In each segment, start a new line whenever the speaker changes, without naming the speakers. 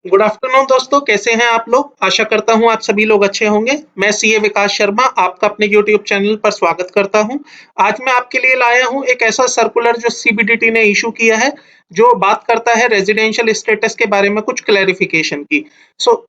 Good afternoon दोस्तों, कैसे हैं आप लोग। आशा करता हूं आप सभी लोग अच्छे होंगे। मैं सीए विकास शर्मा आपका अपने यूट्यूब चैनल पर स्वागत करता हूं। आज मैं आपके लिए लाया हूं एक ऐसा सर्कुलर जो सीबीडीटी ने इशू किया है, जो बात करता है रेजिडेंशियल स्टेटस के बारे में कुछ क्लैरिफिकेशन की।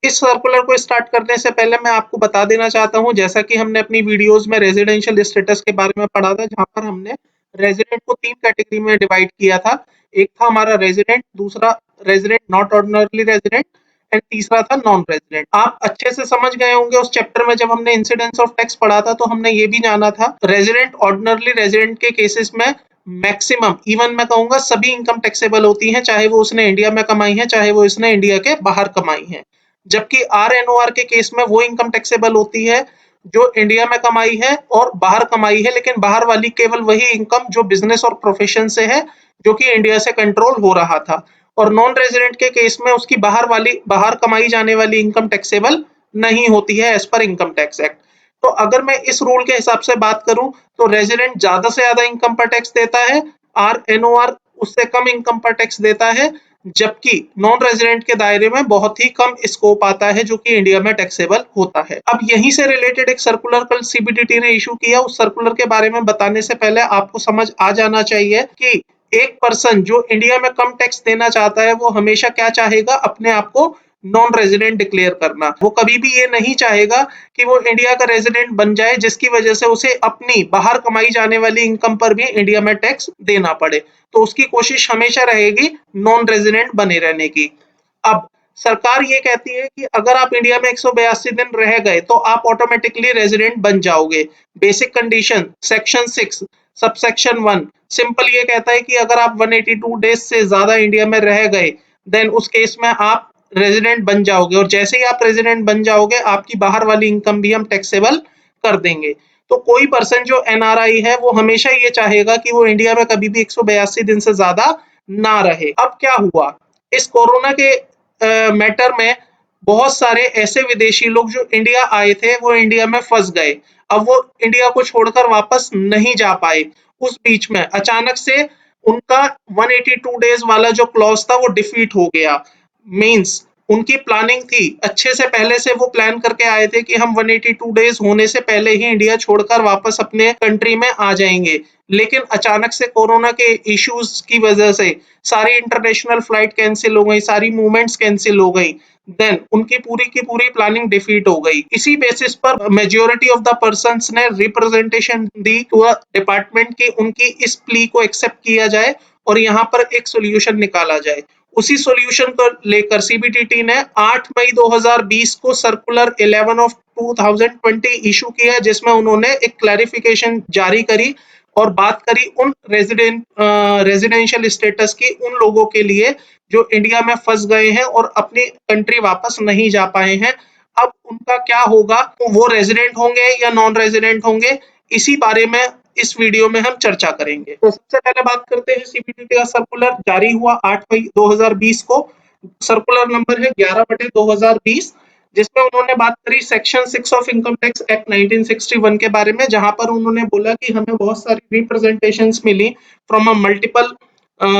इस सर्कुलर को स्टार्ट करने से पहले मैं आपको बता देना चाहता हूं, जैसा कि हमने अपनी वीडियोज में रेजिडेंशियल स्टेटस के बारे में पढ़ा था, जहां पर हमने रेजिडेंट को 3 कैटेगरी में डिवाइड किया था। एक था हमारा रेजिडेंट, दूसरा resident not ordinary resident and तीसरा था नॉन रेजिडेंट। आप अच्छे से समझ गए होंगे उस चैप्टर में, जब हमने इंसिडेंस ऑफ टैक्स पढ़ा था तो हमने ये भी जाना था रेजिडेंट ऑर्डिनरी रेजिडेंट के केसेस में मैक्सिमम, इवन मैं कहूंगा सभी इनकम टैक्सेबल होती हैं, चाहे वो उसने इंडिया में कमाई है चाहे वो इसने इंडिया के बाहर कमाई है। जबकि आरएनओआर के केस में वो इनकम टैक्सेबल होती है जो इंडिया में कमाई है और बाहर कमाई है, लेकिन बाहर वाली केवल वही इनकम जो बिजनेस और प्रोफेशन से है, जो कि इंडिया से कंट्रोल हो रहा था। और नॉन रेजिडेंट के केस में उसकी बाहर कमाई जाने वाली इनकम टैक्सेबल नहीं होती है as per income tax act. तो अगर मैं इस रूल के हिसाब से बात करूं तो रेजिडेंट ज्यादा से ज्यादा इनकम पर टैक्स देता है, आरएनओआर उससे कम इनकम पर टैक्स देता है, जबकि नॉन रेजिडेंट के दायरे में बहुत ही कम स्कोप आता है जो कि इंडिया में टैक्सेबल होता है। अब यहीं से रिलेटेड एक सर्कुलर कल सीबीडीटी ने इशू किया। उस सर्कुलर के बारे में बताने से पहले आपको समझ आ जाना चाहिए कि एक पर्सन जो इंडिया में कम टैक्स देना चाहता है वो हमेशा क्या चाहेगा, अपने आप को नॉन रेजिडेंट डिक्लेयर करना। वो कभी भी ये नहीं चाहेगा कि वो इंडिया का रेजिडेंट बन जाए, जिसकी वजह से उसे अपनी बाहर कमाई जाने वाली इनकम पर भी इंडिया में टैक्स देना पड़े। तो उसकी कोशिश हमेशा रहेगी नॉन रेजिडेंट बने रहने की। अब सरकार ये कहती है कि अगर आप इंडिया में 182 दिन रह गए तो आप ऑटोमेटिकली रेजिडेंट बन जाओगे। Basic condition section 6 subsection 1 simple ये कहता है कि अगर आप 182 डेज से ज्यादा इंडिया में रह गए, देन उस केस में आप रेजिडेंट बन जाओगे, और जैसे ही आप रेजिडेंट बन जाओगे आपकी बाहर वाली इनकम भी हम टैक्सेबल कर देंगे। तो कोई पर्सन जो एनआरआई है वो हमेशा ये चाहेगा कि वो इंडिया में कभी भी 182 दिन से ज्यादा ना रहे। अब क्या हुआ, इस कोरोना के मैटर में बहुत सारे ऐसे विदेशी लोग जो इंडिया आए थे वो इंडिया में फंस गए। अब वो इंडिया को छोड़कर वापस नहीं जा पाए। उस बीच में अचानक से उनका 182 डेज वाला जो क्लॉज था वो डिफीट हो गया। मींस उनकी प्लानिंग थी, अच्छे से पहले से वो प्लान करके आए थे कि हम 182 डेज होने से पहले ही इंडिया छोड़कर वापस अपने कंट्री में आ जाएंगे, लेकिन अचानक से कोरोना के इश्यूज की वजह से सारी इंटरनेशनल फ्लाइट कैंसिल हो गई, सारी मूवमेंट्स कैंसिल हो गई। देन उनकी पूरी की पूरी प्लानिंग डिफीट हो गई। इसी बेसिस पर मेजॉरिटी ऑफ द पर्संस ने रिप्रेजेंटेशन दी टू डिपार्टमेंट की उनकी इस प्ली को एक्सेप्ट किया जाए और यहाँ पर एक सोल्यूशन निकाला जाए। उसी सॉल्यूशन को लेकर सीबीडीटी ने 8 मई 2020 को सर्कुलर 11 ऑफ 2020 इशू किया, जिसमें उन्होंने एक क्लैरिफिकेशन जारी करी और बात करी उन रेजिडेंशियल स्टेटस की उन लोगों के लिए जो इंडिया में फंस गए हैं और अपनी कंट्री वापस नहीं जा पाए हैं। अब उनका क्या होगा, वो रेजिडेंट होंगे या नॉन रेजिडेंट होंगे, इसी बारे में इस वीडियो में हम चर्चा करेंगे। तो सबसे पहले बात करते हैं सीबीडीटी का सर्कुलर जारी हुआ 8 मई 2020 को। सर्कुलर नंबर है 11/2020, जिसमें उन्होंने बात करी section 6 of income tax act 1961 के बारे में, जहां पर उन्होंने बोला कि हमें बहुत सारी रिप्रेजेंटेशंस मिली from a multiple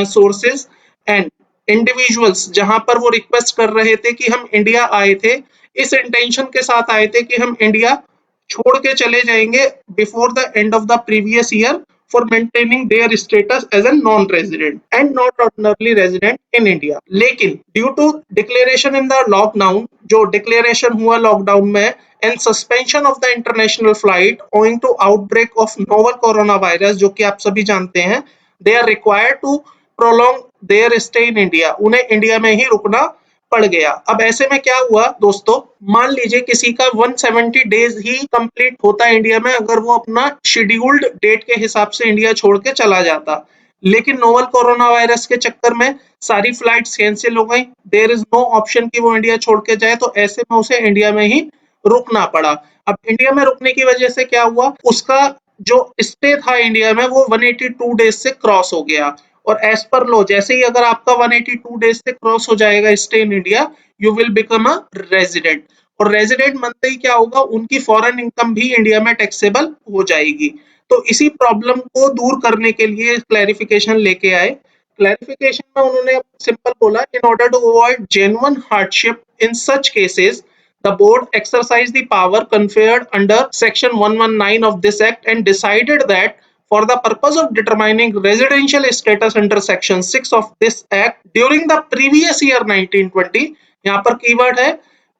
sources and individuals, जहां पर वो रिक्वेस्ट कर रहे थे कि हम इंडिया आए थे, इस इंटेंशन के साथ आए थे कि हम इंडिया छोड़ के चले जाएंगे before the end of the previous year for maintaining their status as a non resident and not ordinary resident in India. लेकिन due to declaration in the lockdown, जो डिक्लेरेशन हुआ लॉकडाउन में, and suspension of the international flight owing to outbreak of novel corona virus, जो कि आप सभी जानते हैं, they are required to prolong their stay in India. उन्हें इंडिया में ही रुकना पड़ गया। अब ऐसे में क्या हुआ दोस्तों, मान लीजिए किसी का 170 डेज ही कंप्लीट होता है इंडिया में, अगर वो अपना शेड्यूल्ड डेट के हिसाब से इंडिया छोड़ के चला जाता, लेकिन नोवल कोरोना वायरस के चक्कर में सारी फ्लाइट्स कैंसिल हो गई, देयर इज नो ऑप्शन कि वो इंडिया छोड़ के जाए, तो ऐसे में उसे इंडिया में ही रुकना पड़ा। अब इंडिया में रुकने की वजह से क्या हुआ, उसका जो स्टे था इंडिया में वो 182 डेज से क्रॉस हो गया। और एज पर लॉ जैसे ही अगर आपका 182 डेज से क्रॉस हो जाएगा stay in India, you will become a resident. और रेजिडेंट बनते ही क्या होगा, उनकी फॉरेन इनकम भी इंडिया में टैक्सेबल हो जाएगी। तो इसी प्रॉब्लम को दूर करने के लिए क्लैरिफिकेशन लेके आए क्लैरिफिकेशन में उन्होंने सिंपल बोला, in order to avoid genuine hardship in such cases the board exercised the power conferred under section 119 of this act and decided that for the purpose of determining residential status under section 6 of this act during the previous year 1920, यहाँ पर keyword है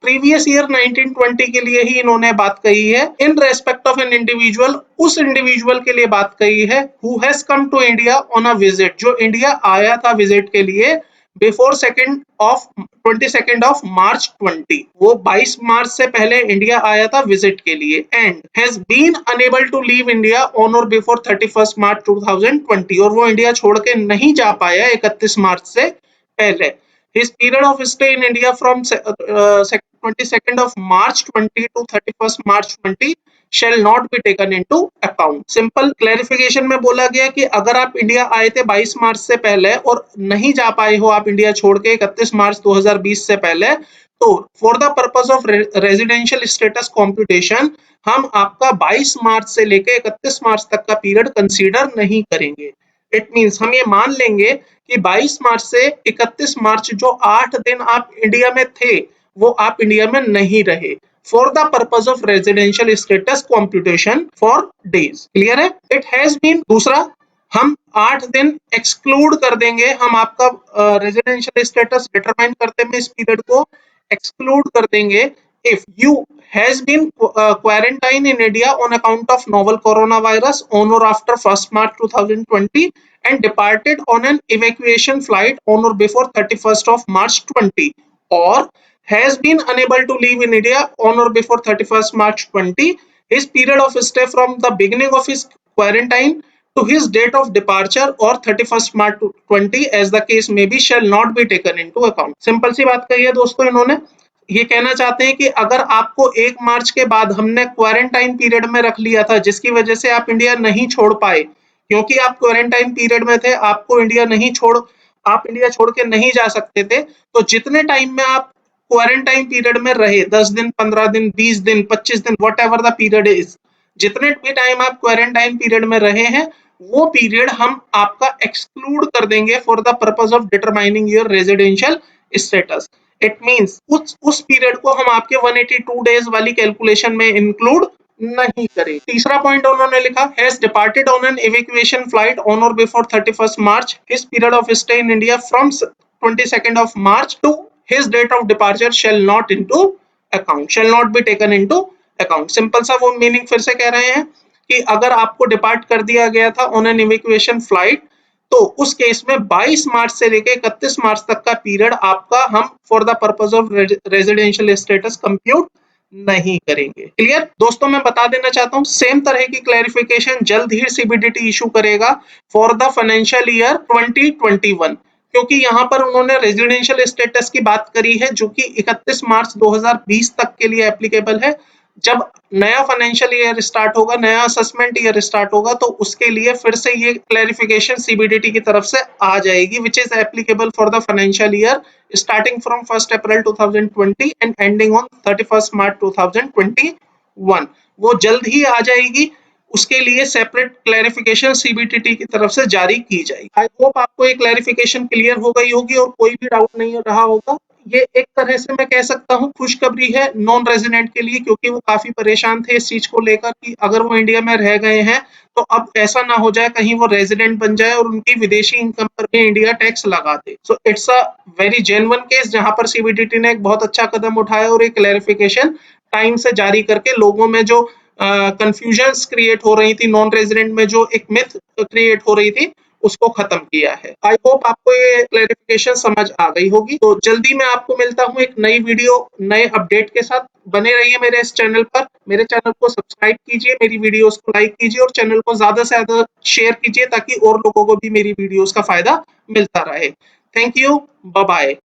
previous year 1920 के लिए ही इन्होंने बात कही है, in respect of an individual, उस इंडिविजुअल के लिए बात कही है who has come to India on a visit, जो इंडिया आया था विजिट के लिए बिफोर 22nd ऑफ मार्च 20, वो 22 मार्च से पहले इंडिया आया था विजिट के लिए, and has been unable to leave India on or before 31 March 2020, और वो इंडिया छोड़ के नहीं जा पाया 31 मार्च से पहले। His period of stay in India from 22nd of March 20 to 31st March 20 shall not be taken into account. Simple clarification में बोला गया कि अगर आप इंडिया आए थे 22 मार्च से पहले और नहीं जा पाए हो आप इंडिया छोड़ के 31 मार्च 2020 से पहले, तो for the purpose of residential status computation हम आपका 22 मार्च से लेके 31 मार्च तक का पीरियड कंसीडर नहीं करेंगे। इट मींस हम ये मान लेंगे कि 22 मार्च से 31 मार्च जो 8 दिन आप इंडिया में थे वो आप इंडिया में नहीं रहे, for the purpose of residential status computation for days. Clear है? इट हैज बीन, दूसरा हम 8 दिन एक्सक्लूड कर देंगे, हम आपका रेजिडेंशियल स्टेटस डिटरमाइन करते में इस पीरियड को एक्सक्लूड कर देंगे if you has been quarantined in India on account of novel coronavirus on or after 1st March 2020 and departed on an evacuation flight on or before 31st of March 20, or has been unable to leave in India on or before 31st March 20, his period of stay from the beginning of his quarantine to his date of departure or 31st March 20 as the case may be shall not be taken into account। Simple सी बात कही है दोस्तों, इन्होंने ये कहना चाहते हैं कि अगर आपको 1 मार्च के बाद हमने क्वारंटाइन पीरियड में रख लिया था जिसकी वजह से आप इंडिया नहीं छोड़ पाए, क्योंकि आप क्वारंटाइन पीरियड में थे, आपको इंडिया नहीं आप इंडिया छोड़ के नहीं जा सकते थे, तो जितने टाइम में आप क्वारंटाइन पीरियड में रहे, 10 दिन, 15 दिन, 20 दिन, 25 दिन, what ever the period is, जितने भी टाइम आप क्वारंटाइन पीरियड में रहे हैं वो पीरियड हम आपका एक्सक्लूड कर देंगे for the purpose of determining your residential status. It means उस पीरियड को हम आपके 182 डेज वाली कैलकुलेशन में इंक्लूड नहीं करें। तीसरा पॉइंट उन्होंने लिखा, has departed on an evacuation flight on or before 31st March, his period of stay in India from 22nd of March to his date of departure shall not into account, shall not be taken into account. Simple सा वो meaning फिर से कह रहे हैं कि अगर आपको डिपार्ट कर दिया गया था ऑन एन इवैक्यूएशन फ्लाइट, तो उस केस में 22 मार्च से लेके 31 मार्च तक का पीरियड आपका हम for the purpose of residential status compute नहीं करेंगे। क्लियर दोस्तों? मैं बता देना चाहता हूं सेम तरह की क्लैरिफिकेशन जल्द ही सीबीडीटी इशू करेगा फॉर द फाइनेंशियल ईयर 2021, क्योंकि यहाँ पर उन्होंने रेजिडेंशियल स्टेटस की बात करी है जो कि 31 मार्च 2020 तक के लिए एप्लीकेबल है। जब नया फाइनेंशियल ईयर स्टार्ट होगा, नया असेसमेंट ईयर स्टार्ट होगा, तो उसके लिए फिर से ये क्लैरिफिकेशन सीबीडीटी की तरफ से आ जाएगी, which is applicable for the financial year starting from 1st April 2020 and ending on 31st मार्च 2021। वो जल्द ही आ जाएगी, उसके लिए सेपरेट क्लैरिफिकेशन सीबीडीटी की तरफ से जारी की जाएगी। आई होप आपको ये क्लैरिफिकेशन क्लियर हो गई होगी और कोई भी डाउट नहीं रहा होगा। ये एक तरह से मैं कह सकता हूँ खुशखबरी है नॉन रेजिडेंट के लिए, क्योंकि वो काफी परेशान थे इस चीज को लेकर कि अगर वो इंडिया में रह गए हैं तो अब ऐसा ना हो जाए कहीं वो रेजिडेंट बन जाए और उनकी विदेशी इनकम पर भी इंडिया टैक्स लगा दे। So it's a very genuine case जहां पर सीबीडीटी ने एक बहुत अच्छा कदम उठाया और एक क्लैरिफिकेशन टाइम से जारी करके लोगों में जो कंफ्यूजन्स क्रिएट हो रही थी, नॉन रेजिडेंट में जो एक मिथ क्रिएट हो रही थी, उसको खत्म किया है। आई होप आपको ये क्लैरिफिकेशन समझ आ गई होगी। तो जल्दी मैं आपको मिलता हूँ एक नई वीडियो नए अपडेट के साथ। बने रहिए मेरे इस चैनल पर, मेरे चैनल को सब्सक्राइब कीजिए, मेरी वीडियोस को लाइक कीजिए और चैनल को ज्यादा से ज्यादा शेयर कीजिए ताकि और लोगों को भी मेरी वीडियोस का फायदा मिलता रहे। Thank you, bye bye.